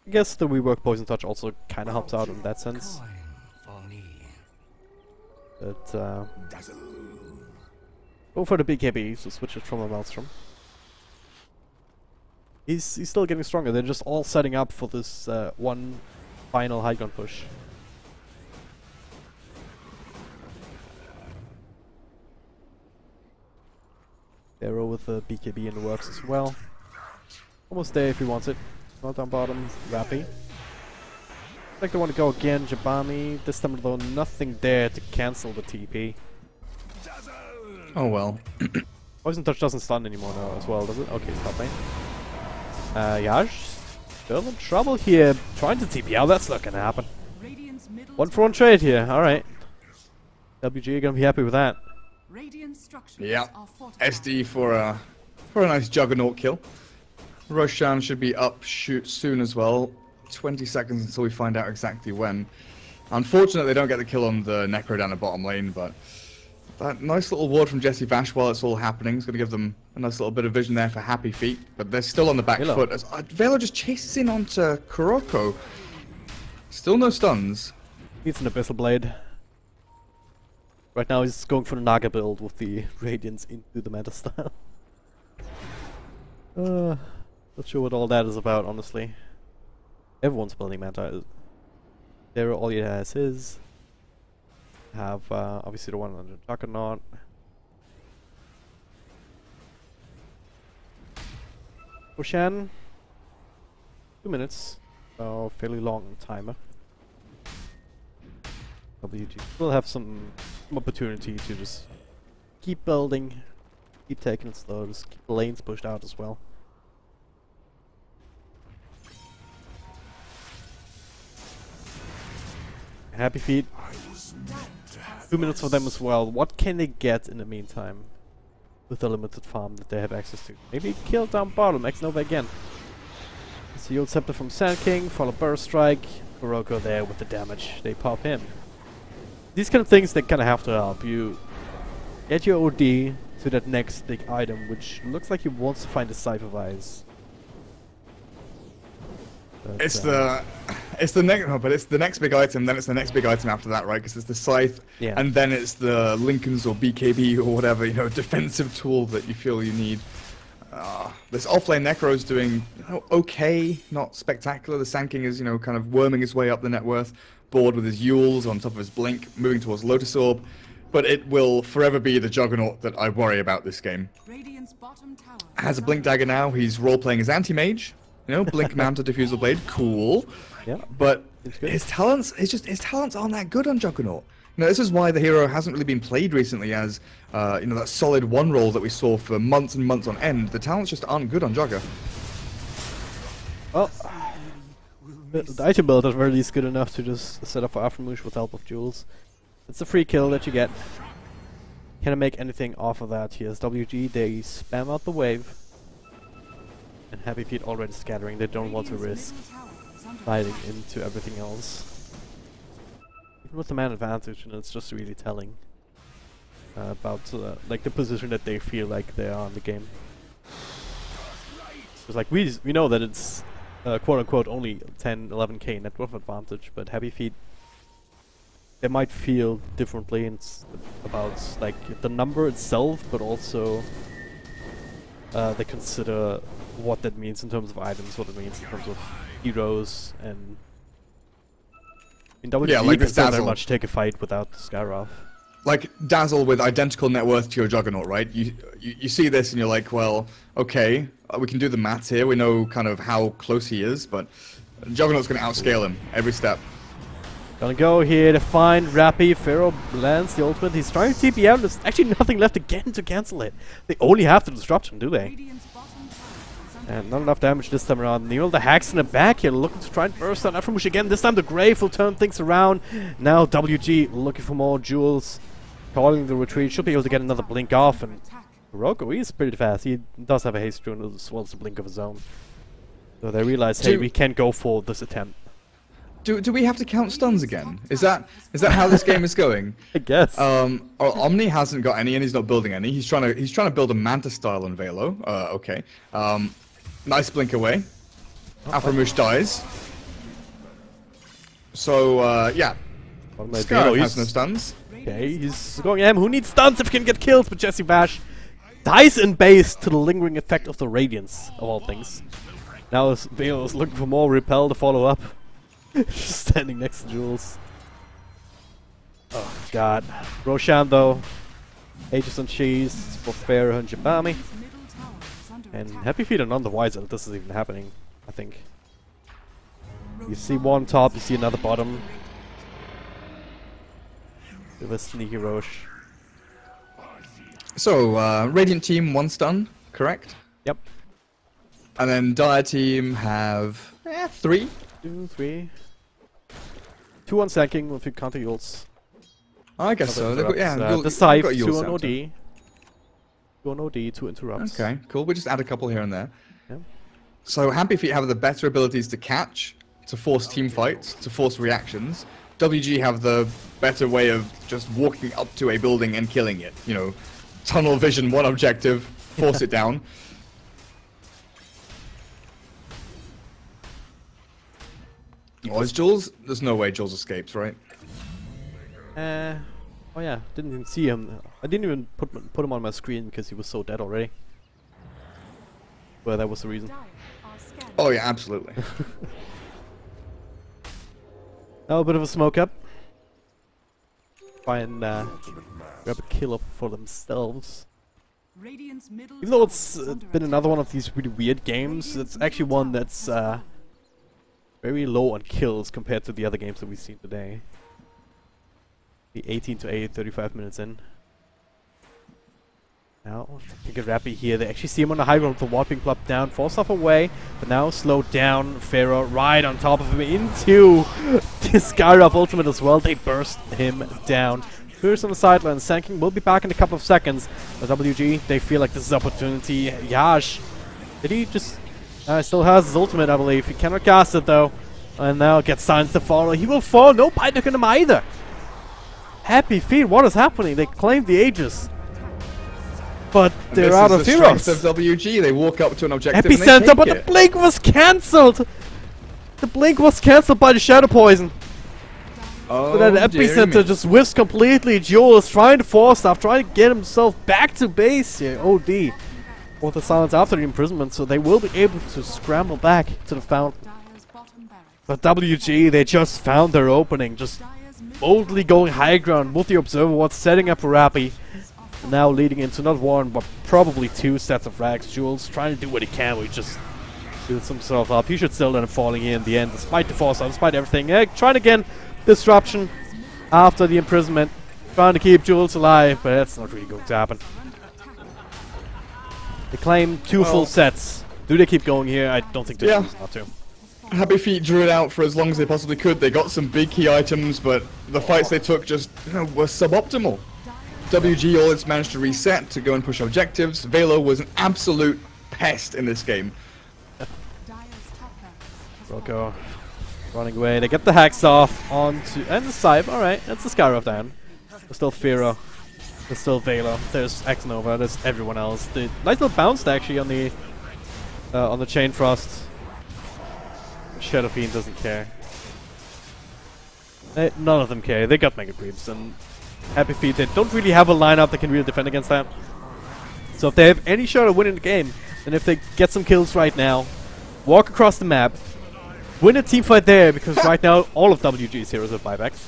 I guess the rework Poison Touch also kind of helps out in that sense. But go for the BKB, so switch it from a Maelstrom. He's still getting stronger. They're just all setting up for this one final high ground push. Arrow with the BKB in the works as well. Almost there if he wants it. Not down bottom, Rappy. Looks like they want to go again, Jabami. This time though, nothing there to cancel the TP. Oh well. Poison Touch doesn't stun anymore now as well, does it? Okay, top lane. Yaj, still in trouble here. Trying to TP out, that's not gonna happen. 1-for-1 trade here, alright. WG gonna be happy with that. Yeah, SD for a nice Juggernaut kill. Roshan should be up soon as well. 20 seconds until we find out exactly when. Unfortunately, they don't get the kill on the Necro down the bottom lane, but that nice little ward from Jesse Vash while it's all happening is going to give them a nice little bit of vision there for Happy Feet. But they're still on the back foot as Velo just chases in onto Kuroko. Still no stuns. He's an Abyssal Blade. Right now he's going for the Naga build with the Radiance into the meta style. Not sure what all that is about, honestly. Everyone's building meta. There all he has is have obviously the one on the Juggernaut. Roshan, 2 minutes. So fairly long timer. WG will have some opportunity to just keep building, keep taking it slow, just keep the lanes pushed out as well. Happy Feet. 2 minutes for them as well. What can they get in the meantime with the limited farm that they have access to? Maybe kill down bottom, X-Nova again. So you'll Scepter from Sand King, follow Burst Strike, Kuroko there with the damage. They pop him. These kind of things, they kind of have to help you get your OD to that next big item, which looks like he wants to find the Scythe of Eyes. But it's the next big item, then it's the next big item after that, right? Because it's the Scythe, and then it's the Lincoln's or BKB or whatever, you know, defensive tool that you feel you need. This offlane Necro is doing okay, not spectacular. The Sand King is, you know, kind of worming his way up the net worth, board with his Yules on top of his Blink, moving towards Lotus Orb. But it will forever be the Juggernaut that I worry about this game. Has a Blink Dagger now, he's role-playing as Anti-Mage. You know, Blink Manta, Diffusal Blade, cool. Yeah, but his talents aren't that good on Juggernaut. You know, this is why the hero hasn't really been played recently as, you know, that solid one roll that we saw for months and months on end. The talents just aren't good on Jugger. Well, the item build is at very least good enough to just set up for Aftermoosh with help of Jewels. It's a free kill that you get. Can't make anything off of that. Here's WG, they spam out the wave. And Happy Feet already scattering, they don't want to risk sliding into everything else. Even with the man advantage, and it's just really telling about like the position that they feel like they are in the game. Because like we know that it's quote unquote only 10-11k net worth advantage, but Happy Feet, they might feel differently. And it's about like the number itself, but also they consider what that means in terms of items, what it means in terms of heroes, and in WG like can this still very Dazzle. much take a fight without Skyroth. Like Dazzle with identical net worth to your Juggernaut, right? You see this and you're like, well, okay, we can do the maths here. We know kind of how close he is, but Juggernaut's going to outscale him every step. Gonna go here to find Rappy. Pharaoh lands the ultimate. He's trying to TP out. There's actually nothing left again to cancel it. They only have the disruption, do they? And not enough damage this time around. Neil, the hacks in the back here, looking to try and burst out Aframush again. This time the Grave will turn things around. Now WG looking for more jewels. Calling the retreat. Should be able to get another blink off. And Rocco, he's pretty fast. He does have a haste rune as well as a blink of his own. So they realize, hey, we can go for this attempt. Do we have to count stuns again? Is that how this game is going? I guess. Omni hasn't got any, and he's not building any. He's trying to build a Manta style on Velo. Okay. Nice blink away. Aframush dies. So yeah. Scarab has no stuns. Okay, he's going M. Who needs stuns if he can get kills? But Jesse Bash dies in base to the lingering effect of the Radiance of all things. Now Velo is looking for more repel to follow up. Just standing next to Jules. Oh god. Roshan though. Aegis on Cheese for Pharaoh and Jabami. And Happy Feet are none the wiser that this is even happening, I think. You see one top, you see another bottom. With a sneaky Roche. So, Radiant team 1 stun, correct? Yep. And then Dire team have 3. 2, 3. 2 on Sanking with 2 counter ults. I guess so. The Scythe, 2 on OD. 2 on OD, 2 interrupts. Okay, cool. We just add a couple here and there. Yeah. So Happy Feet have the better abilities to catch, to force team fights, to force reactions. WG have the better way of just walking up to a building and killing it. You know, tunnel vision, one objective, force it down. Oh, is Jules? There's no way Jules escapes, right? Oh yeah, didn't even see him. I didn't even put him on my screen because he was so dead already. Well, that was the reason. Oh yeah, absolutely. Now a bit of a smoke up. Try and grab a kill up for themselves. Even though it's been another one of these really weird games, it's actually one that's very low on kills compared to the other games that we've seen today. The 18 to 8, 35 minutes in. Now, pick a Rappy here. They actually see him on the high ground with the wall being plopped down. Force off away, but now slowed down. Pharaoh right on top of him into the Skyruff ultimate as well. They burst him down. First on the sideline. Sanking will be back in a couple of seconds. The WG, they feel like this is opportunity. Yash, did he just... still has his ultimate, I believe. He cannot cast it though. And now gets signs to follow. He will fall. No Python on him either. Happy Feet, what is happening? They claim the Aegis. But they're out of heroes. This is the strength of WG. They walk up to an objective Epicenter, but the blink was cancelled! The blink was cancelled by the Shadow Poison. Oh, so that Epicenter just whiffs completely. Joel is trying to force stuff, trying to get himself back to base here. OD. With the silence after the imprisonment, so they will be able to scramble back to the fountain. But WG, they just found their opening, just boldly going high ground with the Observer Ward, setting up for Rappy. Now leading into not one, but probably 2 sets of rags. Jules trying to do what he can, we just builds himself up. He should still end up falling here in the end, despite the force, despite everything. Trying again, disruption after the imprisonment. Trying to keep Jules alive, but that's not really going to happen. They claim 2 full sets. Do they keep going here? I don't think they choose not to. Happy Feet drew it out for as long as they possibly could. They got some big key items, but the fights they took just were suboptimal. WG always managed to reset to go and push objectives. Velo was an absolute pest in this game. Rocco running away. They get the hacks off onto... And the Scythe. Alright, that's the Skyruff down. There's still Pharaoh. There's still Velo. There's X-Nova. There's everyone else. The nice little bounced actually on the Chain Frost. Shadow Fiend doesn't care. None of them care. They got Mega Creeps and Happy Feet. They don't really have a lineup that can really defend against that. So if they have any shot of winning the game, then if they get some kills right now, walk across the map, win a team fight there, because right now all of WG's heroes have buybacks,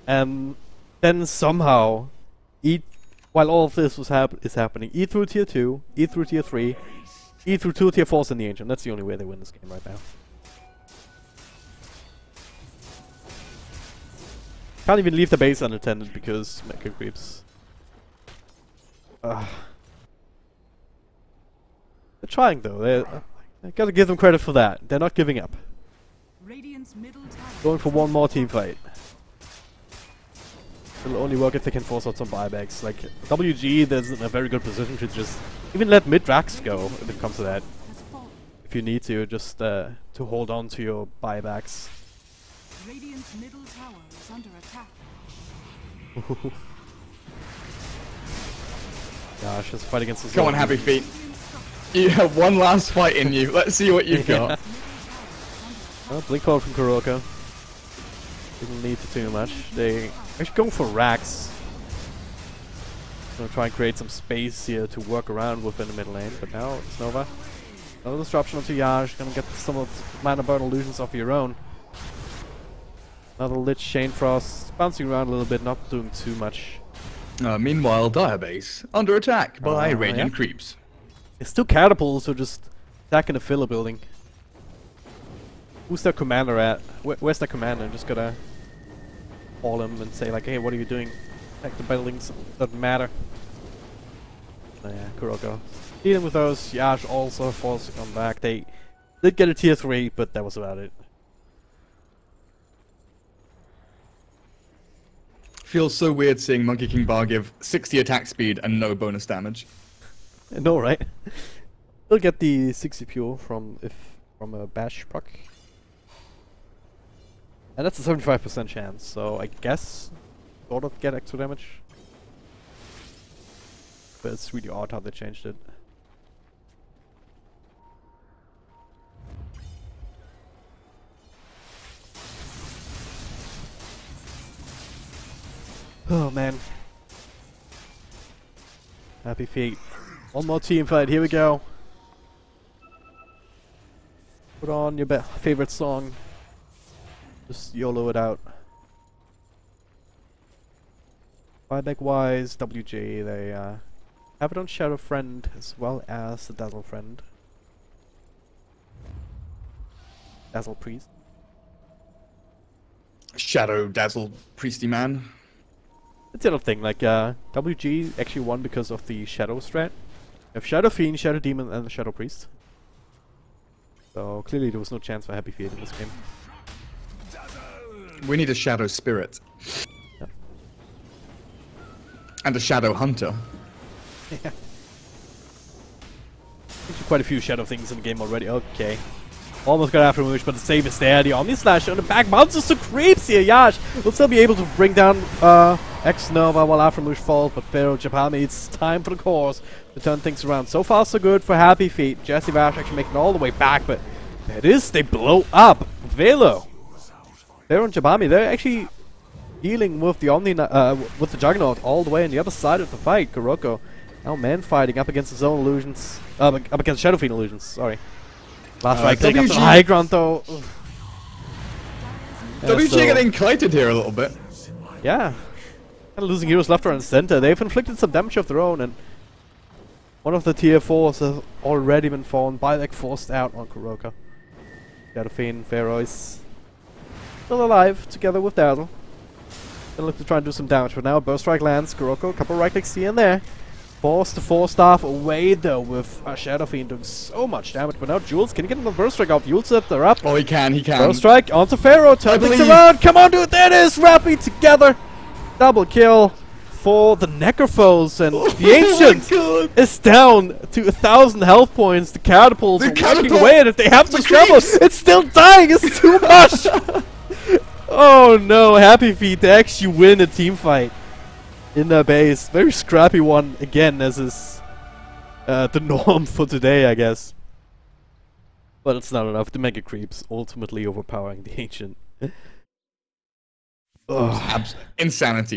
and then somehow eat while all of this is happening. E through tier 2, E through tier 3, E through 2 tier 4s in the Ancient. That's the only way they win this game right now. Can't even leave the base unattended because mecha creeps. They're trying though. I gotta give them credit for that. They're not giving up. Radiant's middle tower Going for one more team fight. It'll only work if they can force out some buybacks. Like WG, there's in a very good position to just even let mid-Drax go if it comes to that. has fallen. If you need to, just to hold on to your buybacks. Radiant's middle tower is under attack. Gosh, this fight against the Come on, Happy Feet. You have one last fight in you. Let's see what you've got. Well, blink call from Kuroka. Didn't need to too much. They actually going for racks. Gonna try and create some space here to work around within the mid lane, but now it's Nova. Another disruption onto Yash. Gonna get some of the mana burn illusions off your own. Another Lich Chain Frost. Bouncing around a little bit, not doing too much. Meanwhile, Direbase under attack by Radiant yeah. Creeps. It's still catapults, so just attacking the filler building. Who's their commander at? Where's their commander? Just gotta call him and say like, hey, what are you doing? Attack the buildings, doesn't matter. Oh yeah, Kuroko. Dealing with those, Yash also forced to come back. They did get a tier 3, but that was about it. Feels so weird seeing Monkey King Bar give 60 attack speed and no bonus damage. I know, right? They'll get the 60 pure from a bash proc. And that's a 75% chance, so I guess sort of get extra damage. But it's really odd how they changed it. Oh man. Happy Feet. One more team fight, here we go. Put on your favorite song. Just YOLO it out. Buyback wise, WG, they have it on Shadow Friend as well as the Dazzle Friend. Dazzle Priest. Shadow Dazzle Priesty Man. That's the other thing, like WG actually won because of the Shadow strat. You have Shadow Fiend, Shadow Demon and the Shadow Priest. So clearly there was no chance for Happy Feet in this game. We need a Shadow Spirit. Yeah. And a Shadow Hunter. Yeah. Actually quite a few Shadow things in the game already. Okay. Almost got after Moosh, but the save is there. The Omni Slash on the back bounces to creeps here. Yash will still be able to bring down X-Nova while Aftermoosh falls, but Pharaoh Japami, it's time for the cause to turn things around. So far so good for Happy Feet. Jesse Vash actually making it all the way back, but there it is, they blow up Velo. Pharaoh and Japami, they're actually dealing with the Omni with the Juggernaut all the way on the other side of the fight. Kuroko now man fighting up against his own illusions. Up against Shadow Fiend illusions, sorry. Last right take up to the high ground though. WG getting kited here a little bit. Yeah. Kind of losing heroes left, right, and center. They've inflicted some damage of their own, and one of the tier 4s has already been fallen by like forced out on Kuroka. Shadow Fiend, Pharaoh is still alive together with Dazzle. Gonna look to try and do some damage, but now Burst Strike lands. Kuroko, a couple right clicks here and there. Force the 4-staff away though with Shadow Fiend doing so much damage, but now Jules can he get the Burst Strike off. Jules up, they're up. Oh, he can. Burst Strike onto Pharaoh, turn things around. Come on, dude, there it is, wrapping together. Double kill for the Necrophos, and the Ancient is down to 1,000 health points. The catapults are working away, and if they have to struggle, it's still dying. It's too much. Oh no, Happy Feet, they actually win a team fight in their base. Very scrappy one again, as is the norm for today, I guess. But it's not enough. The Mega Creeps ultimately overpowering the Ancient. Insanity.